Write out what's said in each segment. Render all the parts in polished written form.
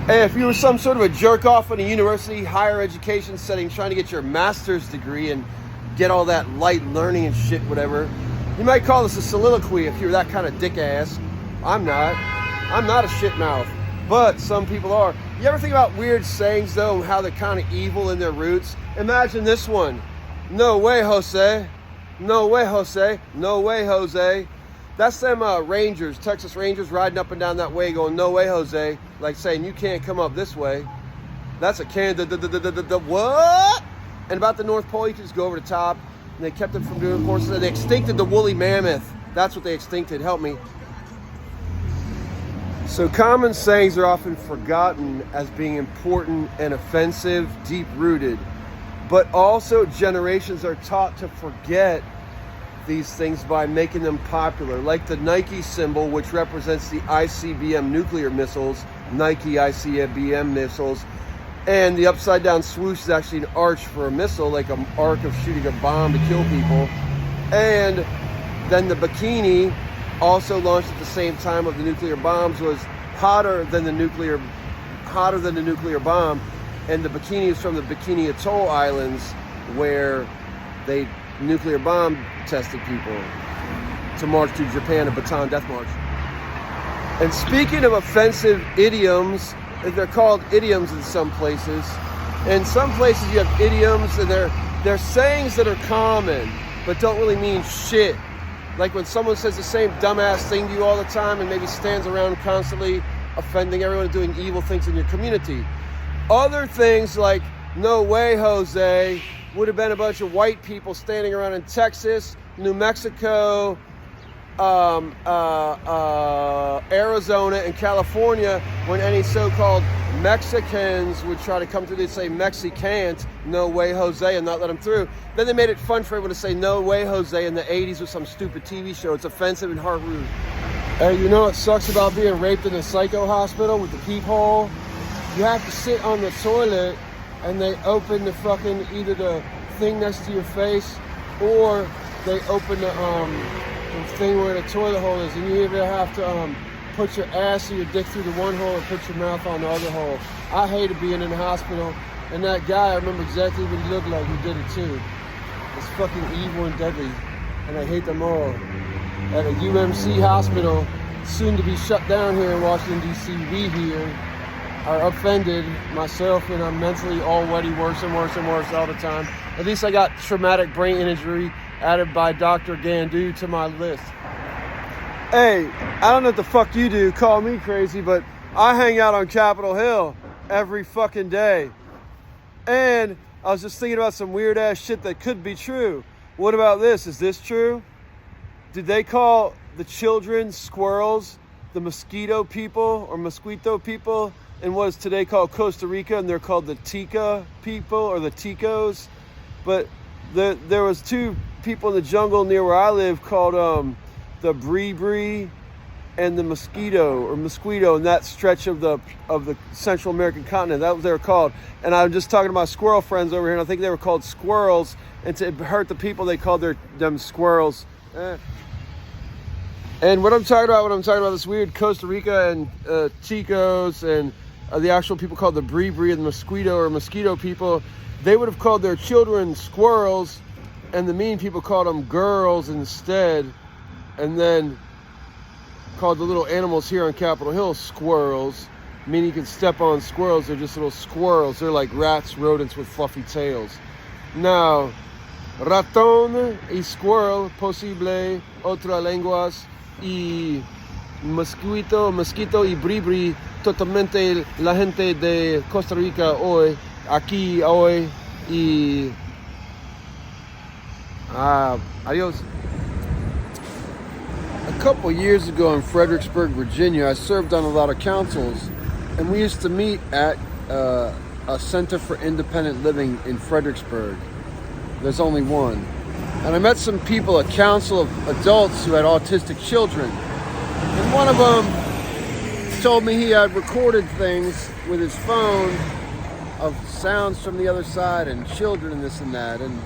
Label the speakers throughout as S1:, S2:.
S1: Hey, if you were some sort of a jerk off in a university, higher education setting, trying to get your master's degree and get all that light learning and shit, whatever, you might call this a soliloquy if you're that kind of dick ass. I'm not. I'm not a shit mouth, but some people are. You ever think about weird sayings though, and how they're kind of evil in their roots? Imagine this one. No way, Jose. No way, Jose. No way, Jose. That's them Rangers, Texas Rangers, riding up and down that way going, no way, Jose. Like saying, you can't come up this way. That's a what? And about the North Pole, you can just go over the top. And they kept it from doing courses. And they extincted the woolly mammoth. That's what they extincted. Help me. So common sayings are often forgotten as being important and offensive, deep-rooted. But also generations are taught to forget these things by making them popular, like the Nike symbol, which represents the ICBM nuclear missiles, Nike ICBM missiles, and the upside down swoosh is actually an arch for a missile, like an arc of shooting a bomb to kill people. And then the bikini, also launched at the same time of the nuclear bombs, was hotter than the nuclear bomb, and the bikini is from the Bikini Atoll Islands, where they nuclear bomb tested people to march to Japan, a Bataan Death March. And speaking of offensive idioms, they're called idioms in some places. In some places you have idioms, and they're sayings that are common but don't really mean shit. Like when someone says the same dumbass thing to you all the time and maybe stands around constantly offending everyone and doing evil things in your community. Other things like, no way, Jose, would have been a bunch of white people standing around in Texas, New Mexico, Arizona, and California when any so-called Mexicans would try to come through. They'd say Mexicant, no way, Jose, and not let them through. Then they made it fun for everyone to say no way, Jose in the 80s with some stupid TV show. It's offensive and heart rude. Hey, you know what sucks about being raped in a psycho hospital with the peephole? You have to sit on the toilet and they open the fucking, either the thing next to your face or they open the thing where the toilet hole is, and you either have to put your ass or your dick through the one hole or put your mouth on the other hole. I hated being in the hospital, and that guy, I remember exactly what he looked like, he did it too. It's fucking evil and deadly, and I hate them all. At a UMC hospital, soon to be shut down here in Washington, D.C., we here are offended, myself, and I'm mentally already worse and worse and worse all the time. At least I got traumatic brain injury added by Dr. Gandu to my list. Hey, I don't know what the fuck you do, call me crazy, but I hang out on Capitol Hill every fucking day. And I was just thinking about some weird ass shit that could be true. What about this? Is this true? Did they call the children squirrels the mosquito people or mosquito people? And what is today called Costa Rica, and they're called the Tica people or the Ticos. But there was two people in the jungle near where I live called the Bree and the mosquito or mosquito in that stretch of the Central American continent. That was what they were called. And I'm just talking to my squirrel friends over here, and I think they were called squirrels. And to hurt the people, they called them squirrels. And what I'm talking about, this weird Costa Rica and Chicos and the actual people called the Bree and the mosquito or mosquito people, they would have called their children squirrels, and the mean people called them girls instead, and then called the little animals here on Capitol Hill squirrels, meaning you can step on squirrels. They're just little squirrels. They're like rats, rodents with fluffy tails. Now, ratón y squirrel, posible, otra lenguas, y mosquito y bribri, totalmente la gente de Costa Rica hoy, aquí hoy, y adios. A couple years ago in Fredericksburg, Virginia, I served on a lot of councils, and we used to meet at a Center for Independent Living in Fredericksburg. There's only one. And I met some people, a council of adults who had autistic children. And one of them told me he had recorded things with his phone of sounds from the other side and children and this and that. And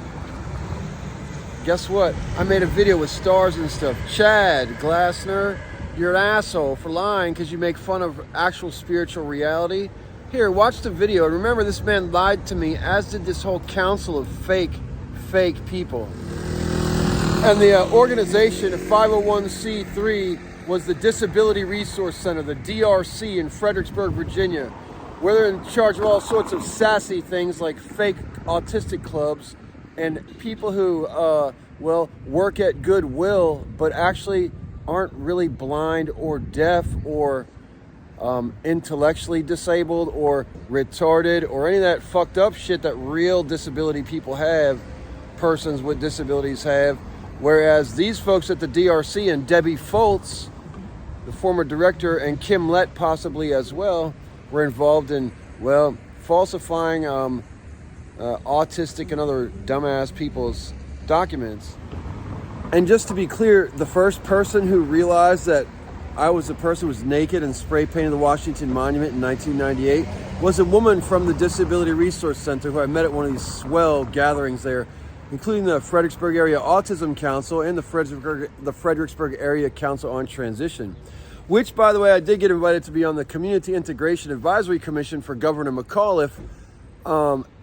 S1: guess what? I made a video with stars and stuff. Chad Glassner, you're an asshole for lying because you make fun of actual spiritual reality. Here, watch the video. Remember, this man lied to me, as did this whole council of fake people. And the organization, 501c3, was the Disability Resource Center, the DRC in Fredericksburg, Virginia, where they're in charge of all sorts of sassy things like fake autistic clubs and people who, work at Goodwill, but actually aren't really blind or deaf or intellectually disabled or retarded or any of that fucked up shit that real disability people have, persons with disabilities have. Whereas these folks at the DRC and Debbie Foltz, the former director, and Kim Lett possibly as well, were involved in, falsifying autistic and other dumbass people's documents. And just to be clear, the first person who realized that I was the person who was naked and spray painted the Washington Monument in 1998 was a woman from the Disability Resource Center who I met at one of these swell gatherings there, including the Fredericksburg Area Autism Council and the Fredericksburg Area Council on Transition, which, by the way, I did get invited to be on the Community Integration Advisory Commission for Governor McAuliffe,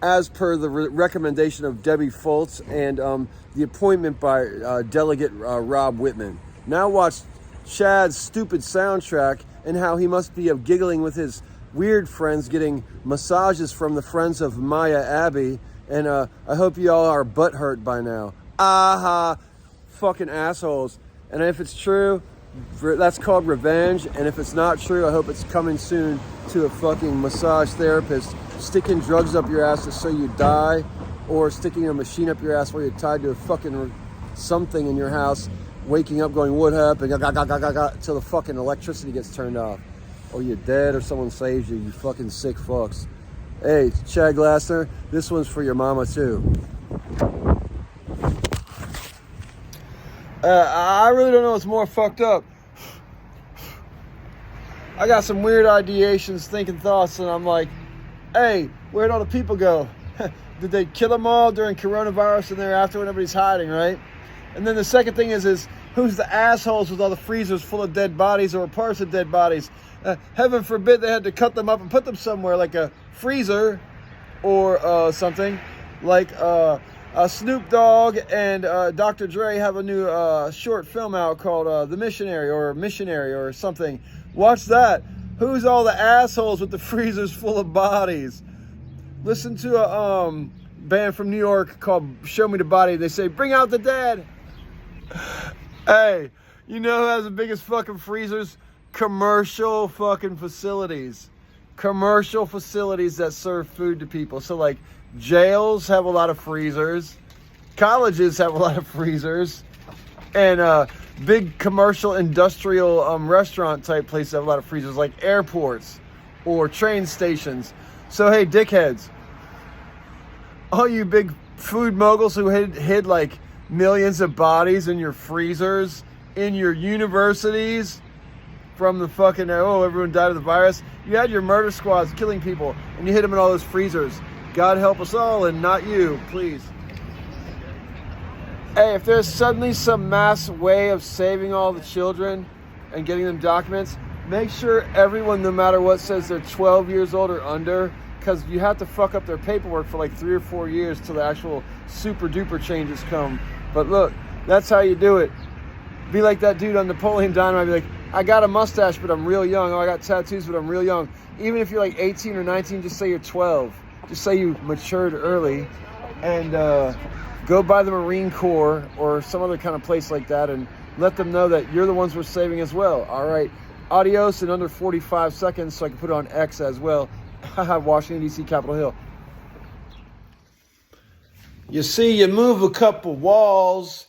S1: as per the recommendation of Debbie Foltz and the appointment by Delegate Rob Whitman. Now watch Chad's stupid soundtrack and how he must be giggling with his weird friends getting massages from the friends of Maya Abbey. And I hope you all are butthurt by now. Aha, fucking assholes. And if it's true, that's called revenge. And if it's not true, I hope it's coming soon to a fucking massage therapist sticking drugs up your ass so you die, or sticking a machine up your ass while you're tied to a fucking something in your house, waking up going, what happened? Until the fucking electricity gets turned off. Or you're dead or someone saves you, you fucking sick fucks. Hey, Chad Glassner, this one's for your mama too. I really don't know what's more fucked up. I got some weird ideations, thinking thoughts, and I'm like, hey, where'd all the people go? Did they kill them all during coronavirus and thereafter when everybody's hiding, right? And then the second thing is who's the assholes with all the freezers full of dead bodies or parts of dead bodies? Heaven forbid they had to cut them up and put them somewhere, like a freezer or something. Like Snoop Dogg and Dr. Dre have a new short film out called The Missionary or something. Watch that. Who's all the assholes with the freezers full of bodies? Listen to a band from New York called Show Me the Body. They say, bring out the dead. Hey, you know who has the biggest fucking freezers? Commercial fucking facilities. Commercial facilities that serve food to people. So like jails have a lot of freezers. Colleges have a lot of freezers. And big commercial industrial restaurant type places have a lot of freezers, like airports or train stations. So hey, dickheads, all you big food moguls who hid like millions of bodies in your freezers, in your universities, from the fucking, everyone died of the virus. You had your murder squads killing people, and you hid them in all those freezers. God help us all, and not you, please. Hey, if there's suddenly some mass way of saving all the children and getting them documents, make sure everyone, no matter what, says they're 12 years old or under, because you have to fuck up their paperwork for like 3 or 4 years till the actual super duper changes come. But look, that's how you do it. Be like that dude on Napoleon Dynamite. Be like, I got a mustache, but I'm real young. Oh, I got tattoos, but I'm real young. Even if you're like 18 or 19, just say you're 12. Just say you matured early, and go by the Marine Corps or some other kind of place like that and let them know that you're the ones we're saving as well. All right. Adios in under 45 seconds so I can put it on X as well. Washington, D.C., Capitol Hill. You see, you move a couple walls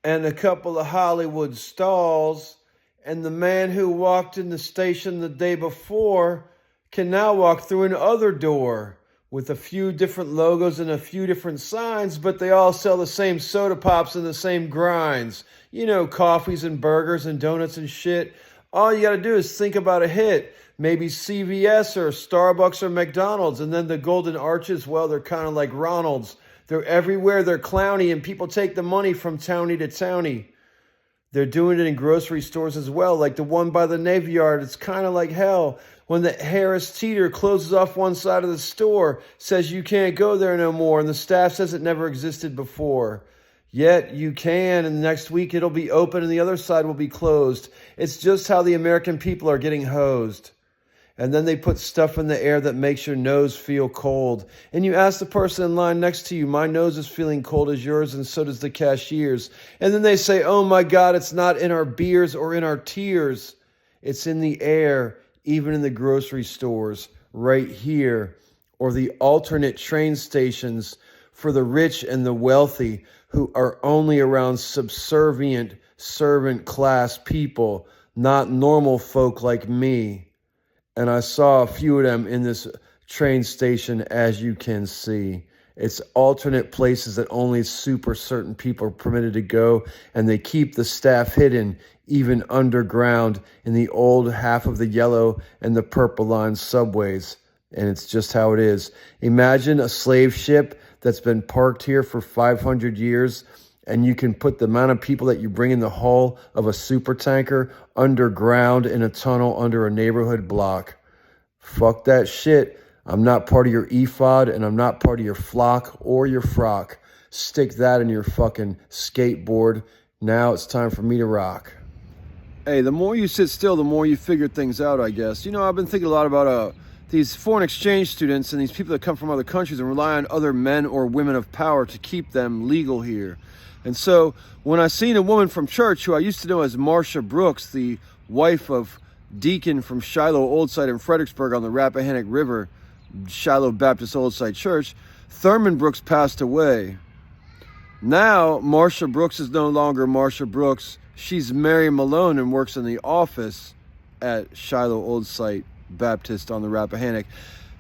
S1: and a couple of Hollywood stalls, and the man who walked in the station the day before can now walk through another door with a few different logos and a few different signs, but they all sell the same soda pops and the same grinds. You know, coffees and burgers and donuts and shit. All you got to do is think about a hit. Maybe CVS or Starbucks or McDonald's. And then the Golden Arches, well, they're kind of like Ronald's. They're everywhere. They're clowny, and people take the money from townie to townie. They're doing it in grocery stores as well, like the one by the Navy Yard. It's kind of like hell. When the Harris Teeter closes off one side of the store, says you can't go there no more, and the staff says it never existed before. Yet you can, and next week it'll be open and the other side will be closed. It's just how the American people are getting hosed. And then they put stuff in the air that makes your nose feel cold. And you ask the person in line next to you, my nose is feeling cold as yours, and so does the cashier's. And then they say, oh my God, it's not in our beers or in our tears. It's in the air, even in the grocery stores, right here. Or the alternate train stations for the rich and the wealthy who are only around subservient servant class people, not normal folk like me. And I saw a few of them in this train station, as you can see. It's alternate places that only super certain people are permitted to go, and they keep the staff hidden, even underground, in the old half of the yellow and the purple line subways. And it's just how it is. Imagine a slave ship that's been parked here for 500 years, and you can put the amount of people that you bring in the hull of a super tanker underground in a tunnel under a neighborhood block. Fuck that shit. I'm not part of your ephod, and I'm not part of your flock or your frock. Stick that in your fucking skateboard. Now it's time for me to rock. Hey, the more you sit still, the more you figure things out, I guess. You know, I've been thinking a lot about these foreign exchange students and these people that come from other countries and rely on other men or women of power to keep them legal here. And so when I seen a woman from church who I used to know as Marcia Brooks, the wife of Deacon from Shiloh Old Site in Fredericksburg on the Rappahannock River, Shiloh Baptist Old Site Church, Thurman Brooks passed away. Now, Marcia Brooks is no longer Marcia Brooks. She's Mary Malone and works in the office at Shiloh Old Site Baptist on the Rappahannock.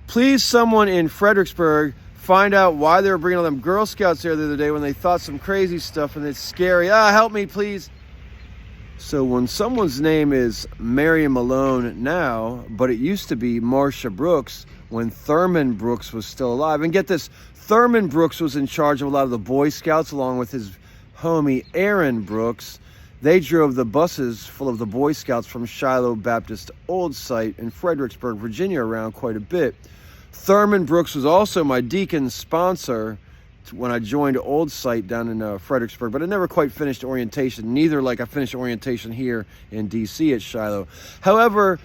S1: Please, someone in Fredericksburg, find out why they were bringing all them Girl Scouts there the other day when they thought some crazy stuff, and it's scary. Help me, please. So when someone's name is Mary Malone now, but it used to be Marcia Brooks when Thurman Brooks was still alive. And get this, Thurman Brooks was in charge of a lot of the Boy Scouts along with his homie Aaron Brooks. They drove the buses full of the Boy Scouts from Shiloh Baptist Old Site in Fredericksburg, Virginia around quite a bit. Thurman Brooks was also my deacon sponsor when I joined Old Site down in Fredericksburg, but I never quite finished orientation, neither like I finished orientation here in D.C. at Shiloh. However,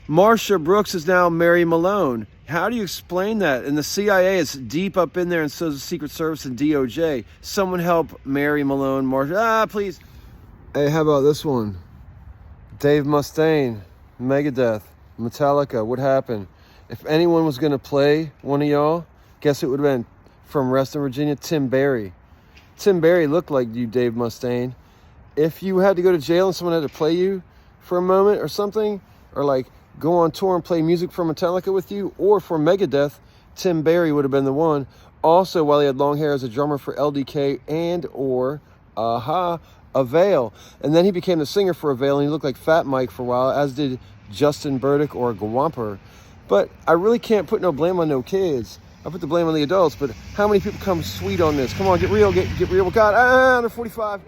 S1: Marcia Brooks is now Mary Malone. How do you explain that? And the CIA is deep up in there, and so is the Secret Service and DOJ. Someone help Mary Malone, Marcia. Please. Hey, how about this one? Dave Mustaine, Megadeth, Metallica, what happened? If anyone was going to play one of y'all, guess it would have been from Reston, Virginia, Tim Barry. Tim Barry looked like you, Dave Mustaine. If you had to go to jail and someone had to play you for a moment or something, or like go on tour and play music for Metallica with you, or for Megadeth, Tim Barry would have been the one. Also, while he had long hair, as a drummer for LDK and or Avail. And then he became the singer for Avail, and he looked like Fat Mike for a while, as did Justin Burdick or Gwamper. But I really can't put no blame on no kids. I put the blame on the adults, but how many people come sweet on this? Come on, get real, get real. God, under 45.